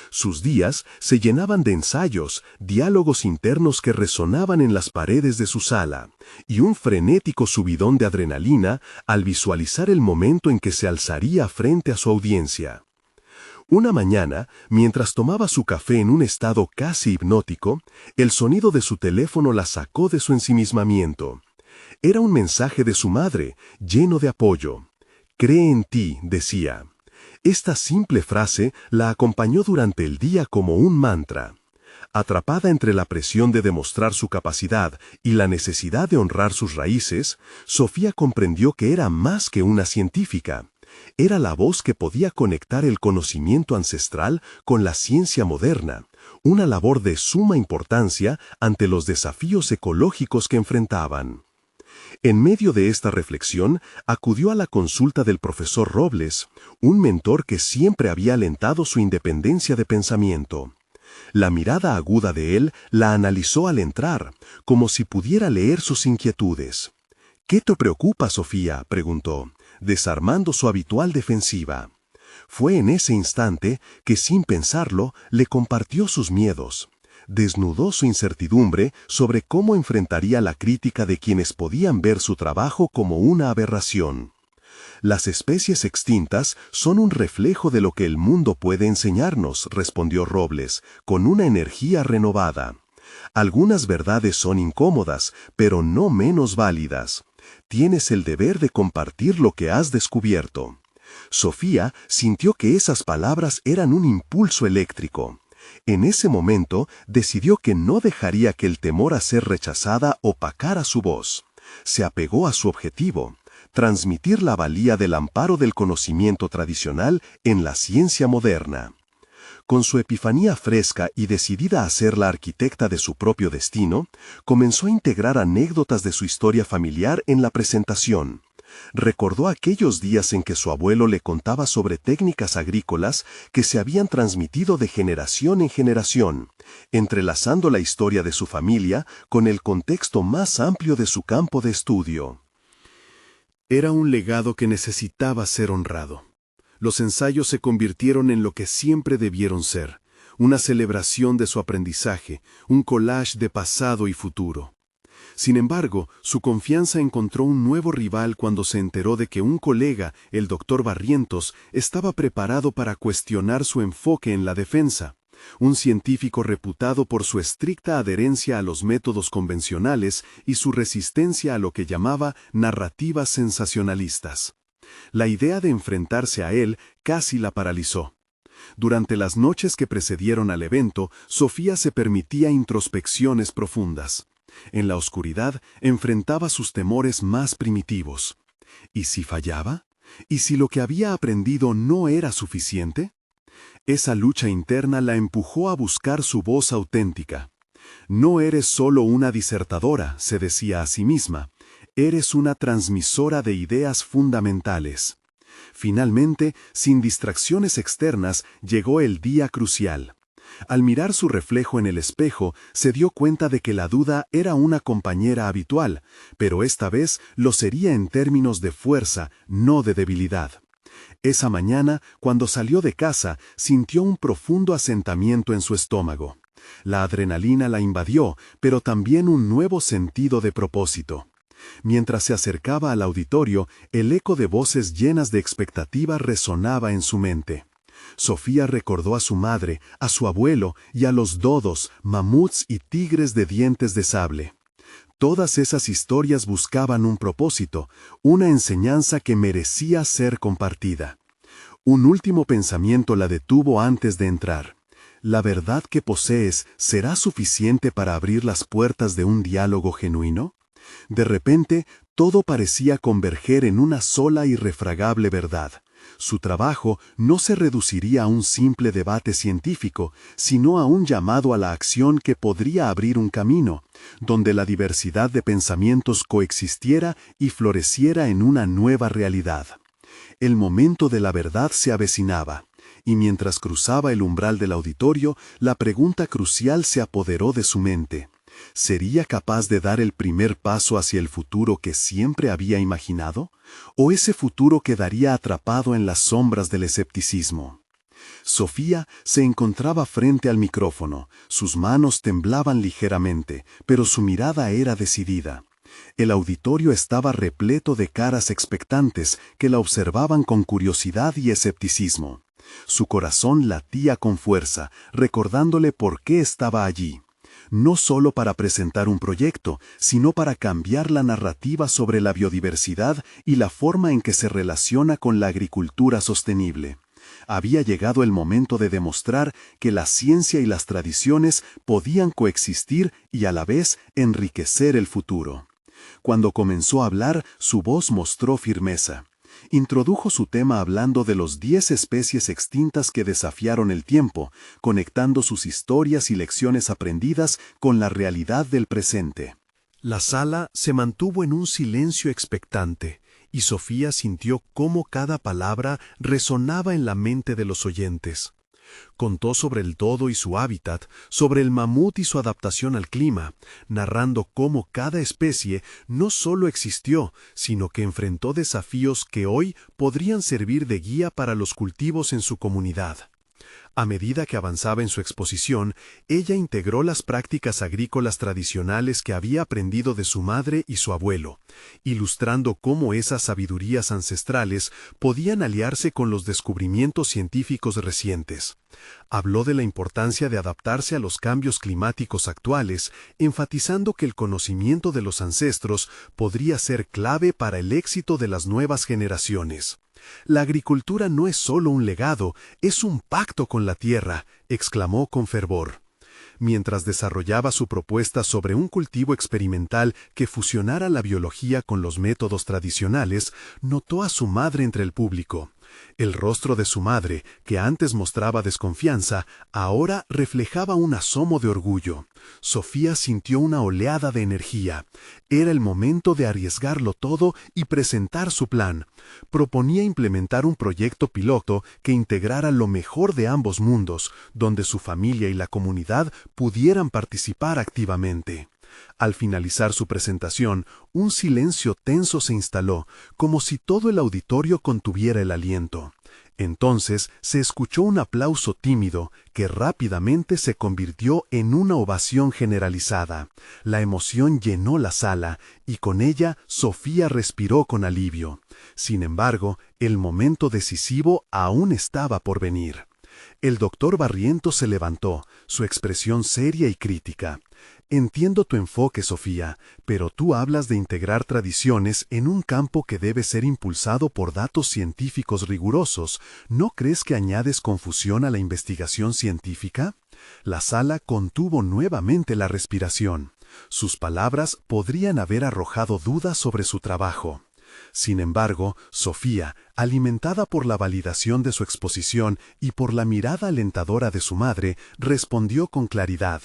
Sus días se llenaban de ensayos, diálogos internos que resonaban en las paredes de su sala, y un frenético subidón de adrenalina al visualizar el momento en que se alzaría frente a su audiencia. Una mañana, mientras tomaba su café en un estado casi hipnótico, el sonido de su teléfono la sacó de su ensimismamiento. Era un mensaje de su madre, lleno de apoyo. «Cree en ti», decía. Esta simple frase la acompañó durante el día como un mantra. Atrapada entre la presión de demostrar su capacidad y la necesidad de honrar sus raíces, Sofía comprendió que era más que una científica. Era la voz que podía conectar el conocimiento ancestral con la ciencia moderna, una labor de suma importancia ante los desafíos ecológicos que enfrentaban. En medio de esta reflexión, acudió a la consulta del profesor Robles, un mentor que siempre había alentado su independencia de pensamiento. La mirada aguda de él la analizó al entrar, como si pudiera leer sus inquietudes. «¿Qué te preocupa, Sofía?», preguntó, desarmando su habitual defensiva. Fue en ese instante que, sin pensarlo, le compartió sus miedos. Desnudó su incertidumbre sobre cómo enfrentaría la crítica de quienes podían ver su trabajo como una aberración. «Las especies extintas son un reflejo de lo que el mundo puede enseñarnos», respondió Robles, con una energía renovada. «Algunas verdades son incómodas, pero no menos válidas. Tienes el deber de compartir lo que has descubierto». Sofía sintió que esas palabras eran un impulso eléctrico. En ese momento decidió que no dejaría que el temor a ser rechazada opacara su voz. Se apegó a su objetivo: transmitir la valía del amparo del conocimiento tradicional en la ciencia moderna. Con su epifanía fresca y decidida a ser la arquitecta de su propio destino, comenzó a integrar anécdotas de su historia familiar en la presentación. Recordó aquellos días en que su abuelo le contaba sobre técnicas agrícolas que se habían transmitido de generación en generación, entrelazando la historia de su familia con el contexto más amplio de su campo de estudio. Era un legado que necesitaba ser honrado. Los ensayos se convirtieron en lo que siempre debieron ser: una celebración de su aprendizaje, un collage de pasado y futuro. Sin embargo, su confianza encontró un nuevo rival cuando se enteró de que un colega, el doctor Barrientos, estaba preparado para cuestionar su enfoque en la defensa. Un científico reputado por su estricta adherencia a los métodos convencionales y su resistencia a lo que llamaba narrativas sensacionalistas. La idea de enfrentarse a él casi la paralizó. Durante las noches que precedieron al evento, Sofía se permitía introspecciones profundas. En la oscuridad enfrentaba sus temores más primitivos. ¿Y si fallaba? ¿Y si lo que había aprendido no era suficiente? Esa lucha interna la empujó a buscar su voz auténtica. «No eres solo una disertadora», se decía a sí misma. «Eres una transmisora de ideas fundamentales». Finalmente, sin distracciones externas, llegó el día crucial. Al mirar su reflejo en el espejo, se dio cuenta de que la duda era una compañera habitual, pero esta vez lo sería en términos de fuerza, no de debilidad. Esa mañana, cuando salió de casa, sintió un profundo asentamiento en su estómago. La adrenalina la invadió, pero también un nuevo sentido de propósito. Mientras se acercaba al auditorio, el eco de voces llenas de expectativa resonaba en su mente. Sofía recordó a su madre, a su abuelo y a los dodos, mamuts y tigres de dientes de sable. Todas esas historias buscaban un propósito, una enseñanza que merecía ser compartida. Un último pensamiento la detuvo antes de entrar. ¿La verdad que posees será suficiente para abrir las puertas de un diálogo genuino? De repente, todo parecía converger en una sola irrefragable verdad. Su trabajo no se reduciría a un simple debate científico, sino a un llamado a la acción que podría abrir un camino, donde la diversidad de pensamientos coexistiera y floreciera en una nueva realidad. El momento de la verdad se avecinaba, y mientras cruzaba el umbral del auditorio, la pregunta crucial se apoderó de su mente. ¿Sería capaz de dar el primer paso hacia el futuro que siempre había imaginado? ¿O ese futuro quedaría atrapado en las sombras del escepticismo? Sofía se encontraba frente al micrófono, sus manos temblaban ligeramente, pero su mirada era decidida. El auditorio estaba repleto de caras expectantes que la observaban con curiosidad y escepticismo. Su corazón latía con fuerza, recordándole por qué estaba allí. No solo para presentar un proyecto, sino para cambiar la narrativa sobre la biodiversidad y la forma en que se relaciona con la agricultura sostenible. Había llegado el momento de demostrar que la ciencia y las tradiciones podían coexistir y a la vez enriquecer el futuro. Cuando comenzó a hablar, su voz mostró firmeza. Introdujo su tema hablando de los 10 especies extintas que desafiaron el tiempo, conectando sus historias y lecciones aprendidas con la realidad del presente. La sala se mantuvo en un silencio expectante, y Sofía sintió cómo cada palabra resonaba en la mente de los oyentes. Contó sobre el dodo y su hábitat, sobre el mamut y su adaptación al clima, narrando cómo cada especie no solo existió, sino que enfrentó desafíos que hoy podrían servir de guía para los cultivos en su comunidad. A medida que avanzaba en su exposición, ella integró las prácticas agrícolas tradicionales que había aprendido de su madre y su abuelo, ilustrando cómo esas sabidurías ancestrales podían aliarse con los descubrimientos científicos recientes. Habló de la importancia de adaptarse a los cambios climáticos actuales, enfatizando que el conocimiento de los ancestros podría ser clave para el éxito de las nuevas generaciones. «La agricultura no es solo un legado, es un pacto con la tierra», exclamó con fervor. Mientras desarrollaba su propuesta sobre un cultivo experimental que fusionara la biología con los métodos tradicionales, notó a su madre entre el público. El rostro de su madre, que antes mostraba desconfianza, ahora reflejaba un asomo de orgullo. Sofía sintió una oleada de energía. Era el momento de arriesgarlo todo y presentar su plan. Proponía implementar un proyecto piloto que integrara lo mejor de ambos mundos, donde su familia y la comunidad pudieran participar activamente. Al finalizar su presentación, un silencio tenso se instaló, como si todo el auditorio contuviera el aliento. Entonces se escuchó un aplauso tímido que rápidamente se convirtió en una ovación generalizada. La emoción llenó la sala y con ella Sofía respiró con alivio. Sin embargo, el momento decisivo aún estaba por venir. El doctor Barrientos se levantó, su expresión seria y crítica. «Entiendo tu enfoque, Sofía, pero tú hablas de integrar tradiciones en un campo que debe ser impulsado por datos científicos rigurosos. ¿No crees que añades confusión a la investigación científica?» La sala contuvo nuevamente la respiración. Sus palabras podrían haber arrojado dudas sobre su trabajo. Sin embargo, Sofía, alimentada por la validación de su exposición y por la mirada alentadora de su madre, respondió con claridad.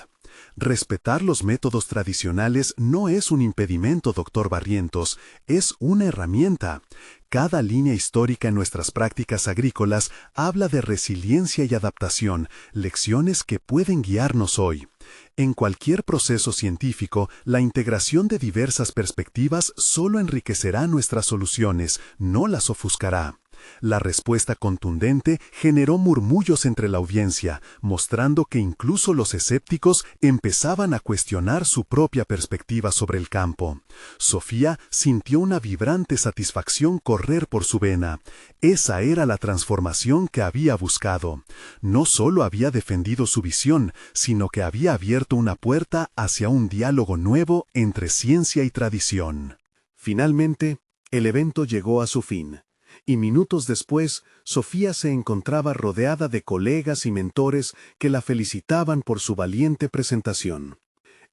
«Respetar los métodos tradicionales no es un impedimento, doctor Barrientos, es una herramienta. Cada línea histórica en nuestras prácticas agrícolas habla de resiliencia y adaptación, lecciones que pueden guiarnos hoy. En cualquier proceso científico, la integración de diversas perspectivas solo enriquecerá nuestras soluciones, no las ofuscará. La respuesta contundente generó murmullos entre la audiencia, mostrando que incluso los escépticos empezaban a cuestionar su propia perspectiva sobre el campo. Sofía sintió una vibrante satisfacción correr por su vena. Esa era la transformación que había buscado. No solo había defendido su visión, sino que había abierto una puerta hacia un diálogo nuevo entre ciencia y tradición. Finalmente, el evento llegó a su fin, y minutos después, Sofía se encontraba rodeada de colegas y mentores que la felicitaban por su valiente presentación.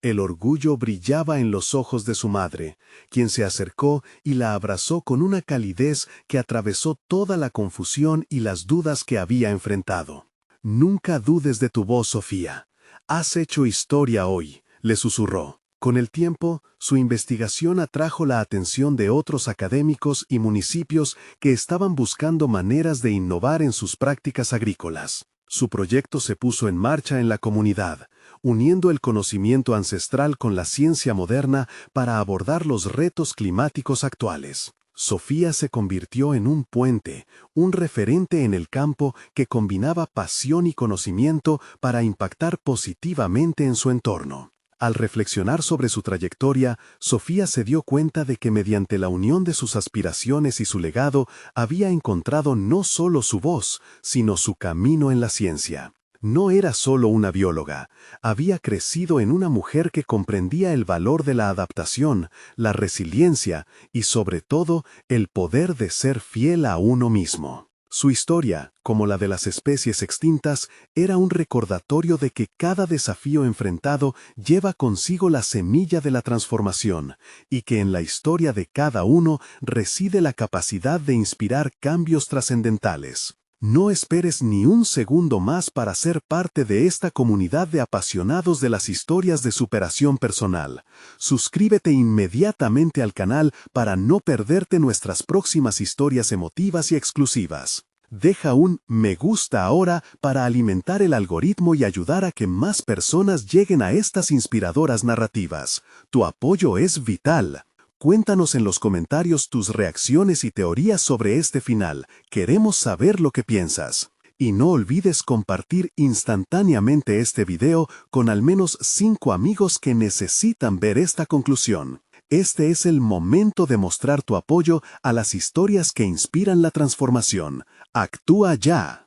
El orgullo brillaba en los ojos de su madre, quien se acercó y la abrazó con una calidez que atravesó toda la confusión y las dudas que había enfrentado. «Nunca dudes de tu voz, Sofía. Has hecho historia hoy», le susurró. Con el tiempo, su investigación atrajo la atención de otros académicos y municipios que estaban buscando maneras de innovar en sus prácticas agrícolas. Su proyecto se puso en marcha en la comunidad, uniendo el conocimiento ancestral con la ciencia moderna para abordar los retos climáticos actuales. Sofía se convirtió en un puente, un referente en el campo que combinaba pasión y conocimiento para impactar positivamente en su entorno. Al reflexionar sobre su trayectoria, Sofía se dio cuenta de que mediante la unión de sus aspiraciones y su legado, había encontrado no solo su voz, sino su camino en la ciencia. No era solo una bióloga, había crecido en una mujer que comprendía el valor de la adaptación, la resiliencia y, sobre todo, el poder de ser fiel a uno mismo. Su historia, como la de las especies extintas, era un recordatorio de que cada desafío enfrentado lleva consigo la semilla de la transformación, y que en la historia de cada uno reside la capacidad de inspirar cambios trascendentales. No esperes ni un segundo más para ser parte de esta comunidad de apasionados de las historias de superación personal. Suscríbete inmediatamente al canal para no perderte nuestras próximas historias emotivas y exclusivas. Deja un me gusta ahora para alimentar el algoritmo y ayudar a que más personas lleguen a estas inspiradoras narrativas. Tu apoyo es vital. Cuéntanos en los comentarios tus reacciones y teorías sobre este final. Queremos saber lo que piensas. Y no olvides compartir instantáneamente este video con al menos 5 amigos que necesitan ver esta conclusión. Este es el momento de mostrar tu apoyo a las historias que inspiran la transformación. ¡Actúa ya!